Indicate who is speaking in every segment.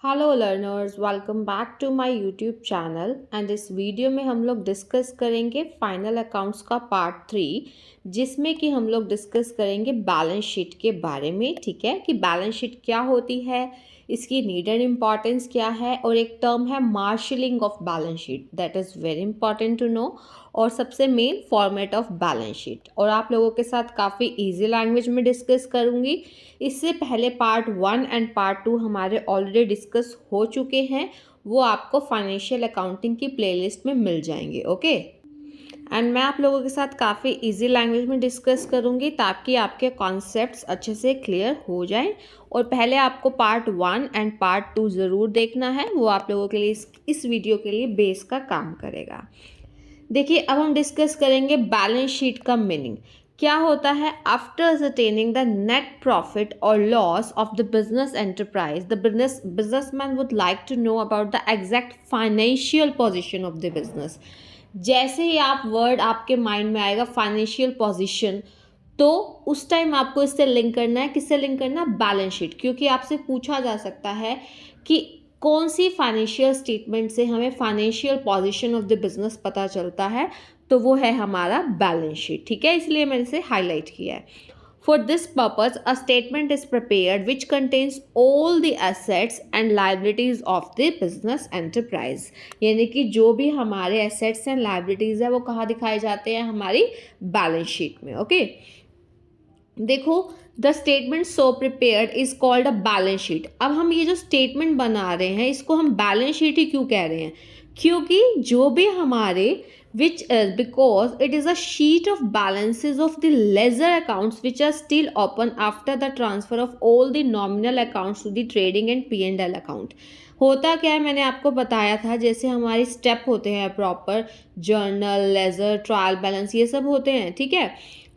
Speaker 1: Hello learners, welcome back to my YouTube channel. And इस video में हम लोग डिस्कस करेंगे फाइनल अकाउंट्स का पार्ट 3, जिसमें कि हम लोग डिस्कस करेंगे बैलेंस शीट के बारे में। ठीक है, कि बैलेंस शीट क्या होती है, इसकी नीड एंड इम्पॉर्टेंस क्या है, और एक टर्म है marshalling of balance sheet, that is very important to know. और सबसे main format of balance sheet, और आप लोगों के साथ काफ़ी इजी लैंग्वेज में डिस्कस करूँगी। इससे पहले पार्ट 1 एंड पार्ट 2 हमारे ऑलरेडी डिस्कस हो चुके हैं, वो आपको फाइनेंशियल अकाउंटिंग की प्लेलिस्ट में मिल जाएंगे। ओके, एंड मैं आप लोगों के साथ काफ़ी इजी लैंग्वेज में डिस्कस करूँगी ताकि आपके कॉन्सेप्ट्स अच्छे से क्लियर हो जाएं। और पहले आपको पार्ट 1 एंड पार्ट 2 ज़रूर देखना है, वो आप लोगों के लिए इस वीडियो के लिए बेस का काम करेगा। देखिए, अब हम डिस्कस करेंगे बैलेंस शीट का मीनिंग क्या होता है। After ascertaining the net profit और loss of the business enterprise, the businessman would like to know about the exact financial position of the business. जैसे ही आप वर्ड आपके माइंड में आएगा फाइनेंशियल पोजीशन, तो उस टाइम आपको इससे लिंक करना है। किससे लिंक करना है? Balance sheet. क्योंकि आपसे पूछा जा सकता है कि कौन सी फाइनेंशियल स्टेटमेंट से हमें financial position of the business पता चलता है, तो वो है हमारा बैलेंस शीट। ठीक है, इसलिए मैंने इसे हाईलाइट किया है। For this purpose, a statement is prepared which contains all the assets and liabilities of the business enterprise। यानी कि जो भी हमारे assets and liabilities है वो कहाँ दिखाए जाते हैं? हमारी बैलेंस शीट में। ओके, देखो, the statement so prepared is called a balance sheet. अब हम ये जो स्टेटमेंट बना रहे हैं इसको हम बैलेंस शीट ही क्यों कह रहे हैं? क्योंकि जो भी हमारे which is because it is a sheet of balances of the ledger accounts which are still open after the transfer of all the nominal accounts to the trading and P&L account। होता क्या है, मैंने आपको बताया था, जैसे हमारी step होते हैं proper, journal, ledger, trial balance, ये सब होते हैं। ठीक है,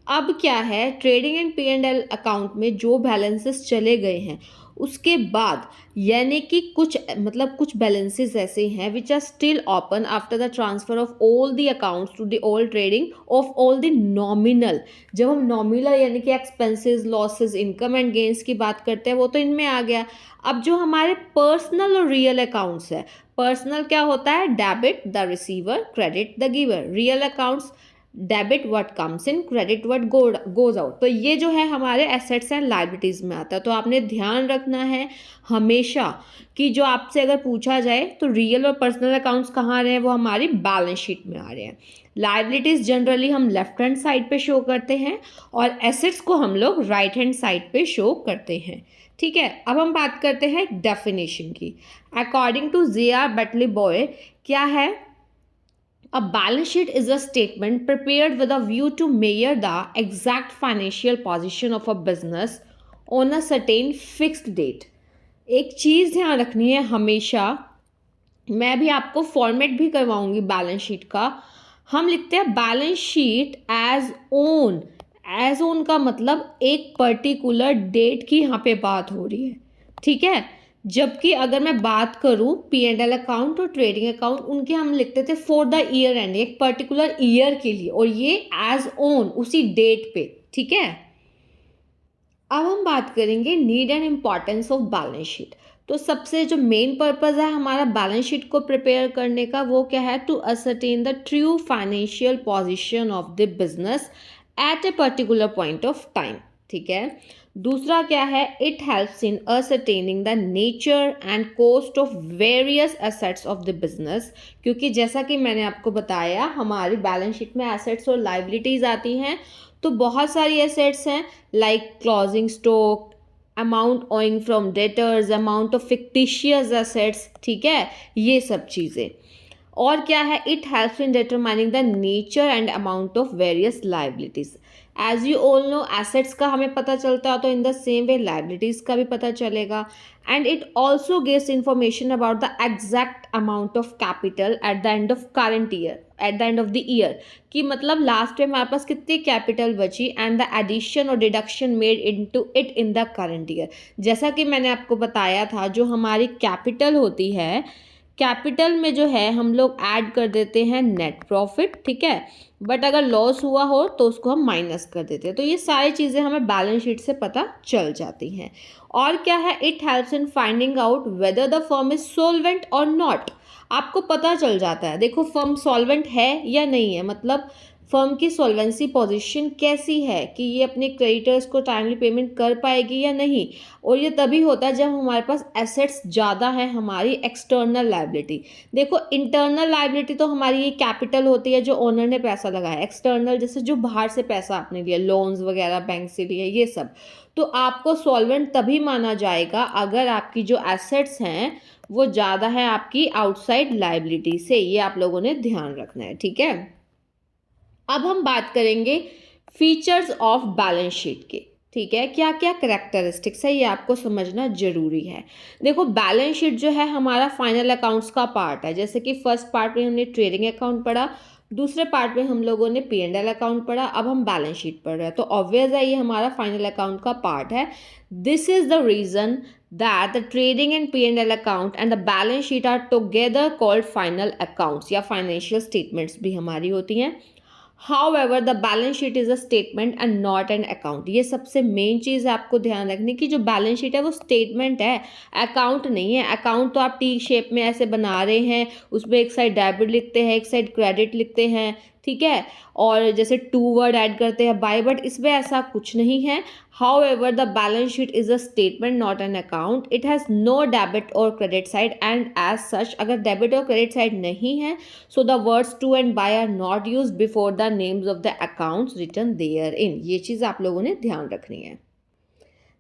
Speaker 1: अब क्या है, ट्रेडिंग एंड P&L अकाउंट में जो बैलेंसेस चले गए हैं उसके बाद, यानी कि कुछ बैलेंसेस ऐसे हैं which are still open after the transfer of all the accounts to the all trading of all the nominal. जब हम नॉमिनल यानी कि expenses, losses, income and gains की बात करते हैं वो तो इनमें आ गया। अब जो हमारे पर्सनल और रियल अकाउंट्स है, पर्सनल क्या होता है? Debit the receiver, credit the giver. Real accounts, debit what comes in, credit what goes out. तो ये जो है हमारे एसेट्स एंड लाइबिलिटीज में आता है। तो आपने ध्यान रखना है हमेशा कि जो आपसे अगर पूछा जाए तो रियल और पर्सनल अकाउंट्स कहाँ आ रहे हैं, वो हमारी बैलेंस शीट में आ रहे हैं। लाइबिलिटीज जनरली हम लेफ्ट हैंड साइड पे शो करते हैं और एसेट्स को हम लोग राइट हैंड साइड पे शो करते हैं। ठीक है, अब हम बात करते हैं डेफिनेशन की। According to J.R. Butterly boy, क्या है? A balance sheet is a statement prepared with a view to measure the exact financial position of a business on a certain fixed date। एक चीज़ ध्यान रखनी है हमेशा, मैं भी आपको फॉर्मेट भी करवाऊंगी बैलेंस शीट का। हम लिखते हैं balance sheet as on. As on का मतलब एक पर्टिकुलर डेट की यहाँ पे बात हो रही है। ठीक है, जबकि अगर मैं बात करूं P&L अकाउंट और ट्रेडिंग अकाउंट, उनके हम लिखते थे फॉर द ईयर एंड, एक पर्टिकुलर ईयर के लिए, और ये एज ओन उसी डेट पे। ठीक है, अब हम बात करेंगे need and importance of balance sheet. तो सबसे जो मेन पर्पज है हमारा बैलेंस शीट को प्रिपेयर करने का, वो क्या है? To ascertain the true financial position of the business at a particular point of time. ठीक है, दूसरा क्या है? It helps in ascertaining the nature and cost of various assets of the business. क्योंकि जैसा कि मैंने आपको बताया, हमारी बैलेंस शीट में एसेट्स और लाइबिलिटीज आती हैं, तो बहुत सारी एसेट्स हैं like closing stock, amount owing from debtors, amount of fictitious assets. ठीक है, ये सब चीज़ें। और क्या है? It helps in determining the nature and amount of various liabilities. As you all know, assets का हमें पता चलता है तो in the same way liabilities का भी पता चलेगा। And it also gives information about the exact amount of capital at the end of current year, at the end of the year, कि मतलब लास्ट में हमारे पास कितनी कैपिटल बची, एंड द एडिशन और deduction made into it in the current year. जैसा कि मैंने आपको बताया था, जो हमारी कैपिटल होती है, कैपिटल में जो है हम लोग ऐड कर देते हैं नेट प्रॉफिट, ठीक है, बट अगर लॉस हुआ हो तो उसको हम माइनस कर देते हैं। तो ये सारी चीज़ें हमें बैलेंस शीट से पता चल जाती हैं। और क्या है, it helps in finding out whether the firm is solvent और नॉट। आपको पता चल जाता है, देखो फर्म सॉल्वेंट है या नहीं है, मतलब फर्म की सॉल्वेंसी पोजीशन कैसी है कि ये अपने क्रेडिटर्स को टाइमली पेमेंट कर पाएगी या नहीं। और ये तभी होता है जब हमारे पास एसेट्स ज़्यादा है, हमारी एक्सटर्नल लायबिलिटी। देखो इंटरनल लायबिलिटी तो हमारी ये कैपिटल होती है जो ओनर ने पैसा लगाया, एक्सटर्नल जैसे जो बाहर से पैसा आपने लिया, लोन्स वगैरह बैंक से लिया, ये सब। तो आपको सॉल्वेंट तभी माना जाएगा अगर आपकी जो एसेट्स हैं वो ज़्यादा है आपकी आउटसाइड लायबिलिटी से। ये आप लोगों ने ध्यान रखना है, ठीक है। अब हम बात करेंगे फीचर्स ऑफ बैलेंस शीट के, ठीक है, क्या क्या करेक्टरिस्टिक्स है ये आपको समझना जरूरी है। देखो बैलेंस शीट जो है हमारा फाइनल अकाउंट्स का पार्ट है। जैसे कि फर्स्ट पार्ट में हमने ट्रेडिंग अकाउंट पढ़ा, दूसरे पार्ट में हम लोगों ने P&L अकाउंट पढ़ा, अब हम बैलेंस शीट पढ़ रहे हैं। तो ऑब्वियस है ये हमारा फाइनल अकाउंट का पार्ट है। This is the reason that the trading and P&L account and the balance sheet are together called final accounts या financial statements भी हमारी होती हैं। However, the balance sheet is a statement and not an account। ये सबसे main चीज़ है आपको ध्यान रखने की, जो बैलेंस शीट है वो स्टेटमेंट है, अकाउंट नहीं है। अकाउंट तो आप टी शेप में ऐसे बना रहे हैं, उसमें एक साइड डेबिट लिखते हैं, एक साइड क्रेडिट लिखते हैं, ठीक है, और जैसे टू वर्ड ऐड करते हैं बाय, बट इसमें ऐसा कुछ नहीं है। However, the balance sheet is a statement not an account. It has no debit or credit side and as such अगर debit और credit side नहीं है so the words to and by are not used before the names of the accounts written therein। ये चीज़ आप लोगों ने ध्यान रखनी है।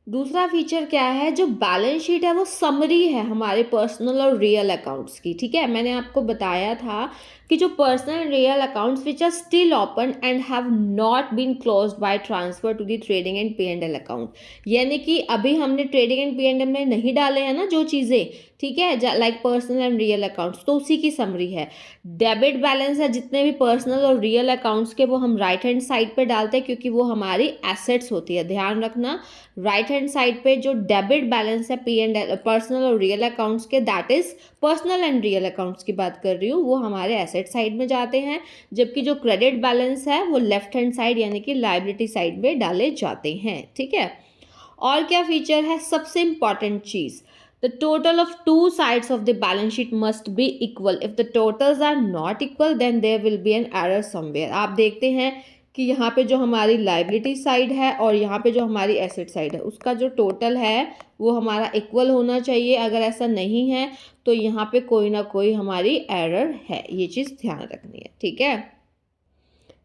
Speaker 1: दूसरा फीचर क्या है, जो बैलेंस शीट है वो समरी है हमारे पर्सनल और रियल अकाउंट्स की, ठीक है। मैंने आपको बताया था कि जो personal and real accounts which are still open and have not been closed by transfer to the trading and P&L account, यानी कि अभी हमने ट्रेडिंग एंड P&L में नहीं डाले हैं ना जो चीज़ें, ठीक है, like personal and real accounts, तो उसी की समरी है। डेबिट बैलेंस है जितने भी पर्सनल और रियल अकाउंट्स के, वो हम राइट हैंड साइड पे डालते हैं क्योंकि वो हमारी एसेट्स होती है। ध्यान रखना, राइट हैंड साइड पे जो डेबिट बैलेंस है P&L पर्सनल और रियल अकाउंट्स के, that is personal and real accounts की बात कर रही हूँ, वो हमारे एसेट साइड में जाते हैं। जबकि जो क्रेडिट बैलेंस है वो लेफ्ट हैंड साइड यानी कि लायबिलिटी साइड में डाले जाते हैं, ठीक है। और क्या फीचर है, सबसे important cheese, the total of two sides of the balance sheet must be equal। if the totals are not equal then there will be an error somewhere। आप देखते हैं कि यहाँ पे जो हमारी लाइबिलिटी साइड है और यहाँ पे जो हमारी एसेट साइड है उसका जो टोटल है वो हमारा इक्वल होना चाहिए। अगर ऐसा नहीं है तो यहाँ पे कोई ना कोई हमारी एरर है, ये चीज़ ध्यान रखनी है, ठीक है।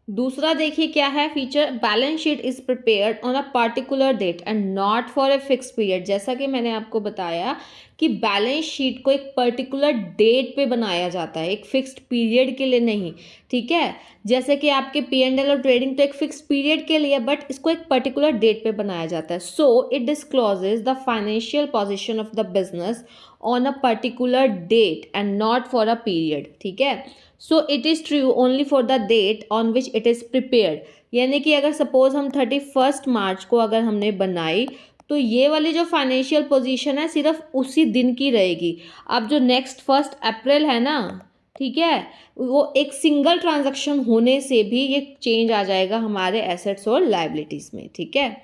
Speaker 1: दूसरा देखिए क्या है feature, balance sheet is prepared on a particular date and not for a fix period. जैसा कि मैंने आपको बताया कि बैलेंस शीट को एक पर्टिकुलर डेट पे बनाया जाता है, एक फिक्स्ड पीरियड के लिए नहीं, ठीक है। जैसे कि आपके P&L और ट्रेडिंग तो एक फिक्स पीरियड के लिए, बट इसको एक पर्टिकुलर डेट पे बनाया जाता है। So it discloses the financial position of the business on a particular date and not for a period, ठीक है। So it is true only for the date on which it is prepared, यानी कि अगर suppose हम 31 मार्च को अगर हमने बनाई तो ये वाली जो फाइनेंशियल पोजीशन है सिर्फ उसी दिन की रहेगी। अब जो नेक्स्ट 1 अप्रैल है ना, ठीक है, वो एक सिंगल ट्रांजैक्शन होने से भी ये चेंज आ जाएगा हमारे एसेट्स और लायबिलिटीज़ में, ठीक है।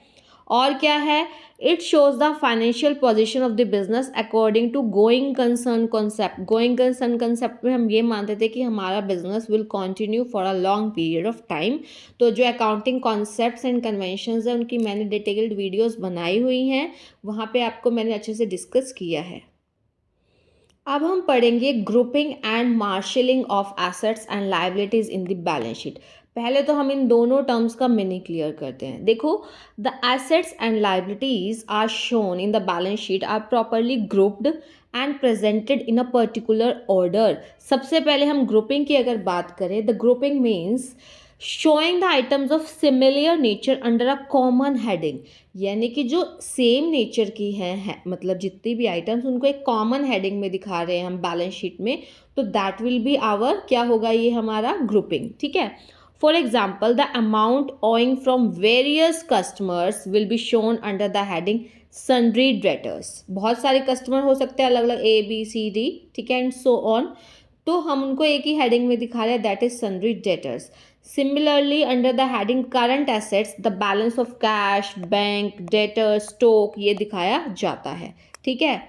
Speaker 1: और क्या है, it shows the financial position of the business according to going concern concept. Going concern concept में हम ये मानते थे कि हमारा business will continue for a long period of time. तो जो अकाउंटिंग कॉन्सेप्ट्स एंड कन्वेंशंस हैं उनकी मैंने डिटेल्ड वीडियोस बनाई हुई हैं, वहाँ पे आपको मैंने अच्छे से डिस्कस किया है। अब हम पढ़ेंगे grouping and marshalling of assets and liabilities in the balance sheet. पहले तो हम इन दोनों टर्म्स का मीनिंग क्लियर करते हैं। देखो, the assets and liabilities are shown in the balance sheet are properly grouped and presented in a particular order. सबसे पहले हम ग्रुपिंग की अगर बात करें, the grouping means showing the items of similar nature under a common heading, यानी कि जो सेम नेचर की है मतलब जितनी भी आइटम्स उनको एक कॉमन हेडिंग में दिखा रहे हैं हम बैलेंस शीट में, तो दैट विल बी आवर, क्या होगा ये हमारा ग्रुपिंग, ठीक है। For example, the amount owing from various customers will be shown under the heading sundry debtors, बहुत सारे कस्टमर हो सकते हैं अलग अलग ABCD, ठीक है, एंड सो ऑन, तो हम उनको एक ही हेडिंग में दिखा रहे हैं, that is sundry debtors. Similarly under the heading current assets the balance of cash, bank, debtor, stock ये दिखाया जाता है, ठीक है।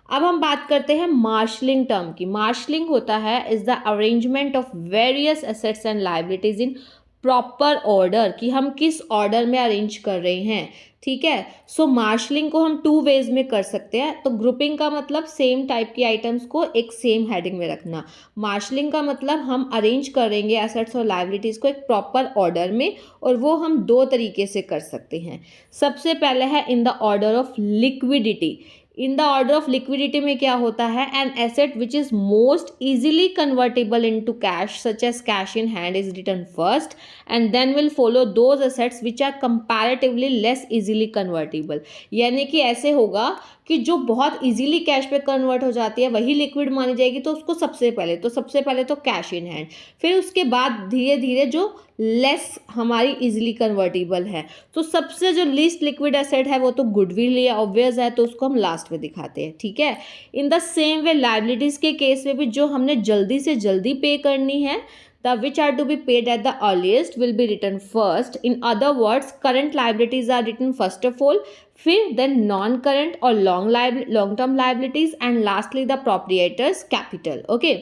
Speaker 1: अब हम बात करते हैं मार्शलिंग टर्म की। मार्शलिंग होता है is the arrangement of various assets and liabilities in proper order, कि हम किस ऑर्डर में अरेंज कर रहे हैं, ठीक है। सो मार्शलिंग को हम 2 वेज में कर सकते हैं। तो ग्रुपिंग का मतलब सेम टाइप की आइटम्स को एक सेम हेडिंग में रखना। मार्शलिंग का मतलब हम अरेंज करेंगे एसेट्स और लायबिलिटीज़ को एक प्रॉपर ऑर्डर में, और वो हम 2 तरीके से कर सकते हैं। सबसे पहले है in the order of liquidity. In the order of liquidity में क्या होता है, an asset which is most easily convertible into cash such as cash in hand is written first, and then will follow those assets which are comparatively less easily convertible. यानी कि ऐसे होगा कि जो बहुत इजीली कैश पे convert हो जाती है वही लिक्विड मानी जाएगी, तो उसको सबसे पहले तो कैश इन हैंड, फिर उसके बाद धीरे धीरे जो लेस हमारी इजीली कन्वर्टेबल है, तो सबसे जो लीस्ट लिक्विड एसेट है वो तो गुडविल या ऑब्वियस है, तो उसको हम लास्ट में दिखाते हैं, ठीक है। In the same way liabilities के केस में भी जो हमने जल्दी से जल्दी पे करनी है, the which are to be paid at the earliest will be written first. In other words, current liabilities are written first of all, फिर then non-current or long-term liabilities, and lastly the proprietor's capital. Okay.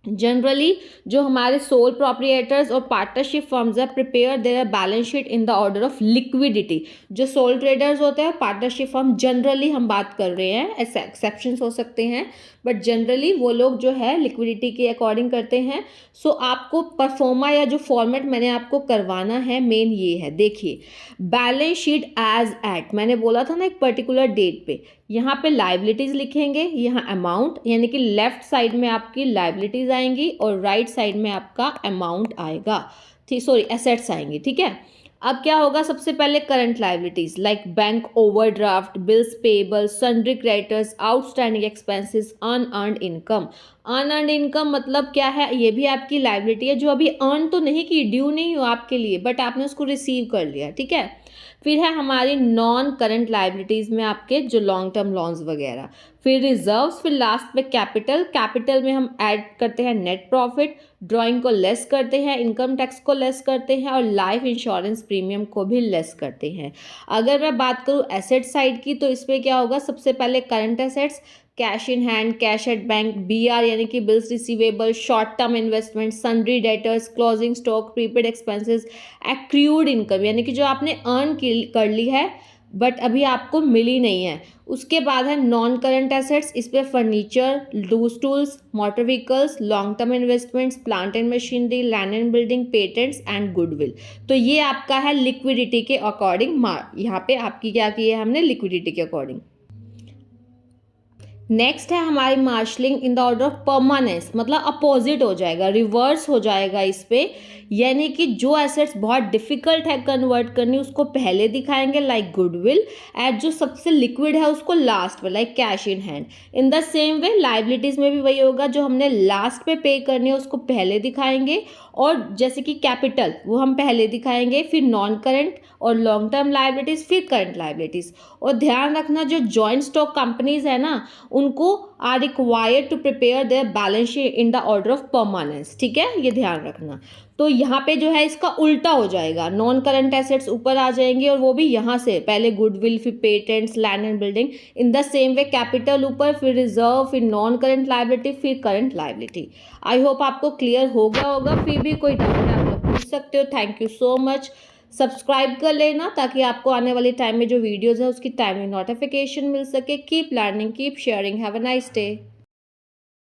Speaker 1: Generally जो हमारे soul प्रोप्रिएटर्स और partnership firms है prepare their balance sheet in the order of liquidity. जो soul traders होते हैं, partnership firm, generally हम बात कर रहे हैं, ऐसे एक्सेप्शंस हो सकते हैं, बट जनरली वो लोग जो है लिक्विडिटी के अकॉर्डिंग करते हैं। सो आपको परफॉर्मा या जो फॉर्मेट मैंने आपको करवाना है मेन ये है, देखिए बैलेंस शीट एज एट, मैंने बोला था ना एक पर्टिकुलर डेट पे, यहाँ पे लाइबिलिटीज लिखेंगे, यहाँ अमाउंट, यानी कि लेफ्ट साइड में आपकी लाइबिलिटीज आएंगी और राइट साइड में आपका अमाउंट आएगा, ठीक, सॉरी एसेट्स आएंगी, ठीक है। अब क्या होगा, सबसे पहले current liabilities like bank overdraft, bills payable, sundry creditors, outstanding expenses, unearned income. Unearned income मतलब क्या है, ये भी आपकी लाइबिलिटी है जो अभी अर्न तो नहीं की, ड्यू नहीं हो आपके लिए, बट आपने उसको रिसीव कर लिया, ठीक है। फिर है हमारी नॉन करंट लाइबिलिटीज़ में आपके जो लॉन्ग टर्म लोन्स वगैरह, फिर रिजर्व्स, फिर लास्ट में कैपिटल। कैपिटल में हम ऐड करते हैं नेट प्रॉफिट, ड्राइंग को लेस करते हैं, इनकम टैक्स को लेस करते हैं, और लाइफ इंश्योरेंस प्रीमियम को भी लेस करते हैं। अगर मैं बात करूँ एसेट साइड की, तो इसमें क्या होगा, सबसे पहले current assets, cash in hand, cash at bank, BR यानी कि bills receivable, short term investment, sundry debtors, closing stock, prepaid expenses, accrued income यानी कि जो आपने अर्न कर ली है बट अभी आपको मिली नहीं है। उसके बाद है नॉन करंट एसेट्स, इस पर furniture, loose tools, motor vehicles, long term investments, plant and machinery, land and building, patents and goodwill. तो ये आपका है लिक्विडिटी के अकॉर्डिंग, यहाँ पे आपकी क्या की है हमने, लिक्विडिटी के अकॉर्डिंग। नेक्स्ट है हमारी marshalling in the order of permanence, मतलब अपोजिट हो जाएगा, रिवर्स हो जाएगा इस पे, यानी कि जो एसेट्स बहुत डिफिकल्ट है कन्वर्ट करनी उसको पहले दिखाएंगे लाइक गुडविल, एंड जो सबसे लिक्विड है उसको लास्ट में like cash in hand. In the same way liabilities में भी वही होगा, जो हमने लास्ट पे करनी है उसको पहले दिखाएंगे, और जैसे कि कैपिटल वो हम पहले दिखाएंगे, फिर नॉन करंट और लॉन्ग टर्म लाइबिलिटीज, फिर करंट लाइबिलिटीज। और ध्यान रखना जो जॉइंट स्टॉक कंपनीज है ना, उनको are required to prepare their balance sheet in the order of permanence, ठीक है, ये ध्यान रखना। तो यहाँ पे जो है इसका उल्टा हो जाएगा, नॉन करंट एसेट्स ऊपर आ जाएंगे और वो भी यहाँ से पहले गुडविल, फिर patents, land and building, in the same way capital ऊपर, फिर रिजर्व, फिर नॉन करंट लाइबिलिटी, फिर करंट लाइबिलिटी। आई होप आपको क्लियर हो गया होगा, फिर भी कोई डाउट है आप लोग पूछ सकते हो। Thank you so much. Subscribe कर लेना ताकि आपको आने वाले टाइम में जो वीडियोज़ है उसकी टाइमली नोटिफिकेशन मिल सके। Keep learning, keep sharing, have a nice day.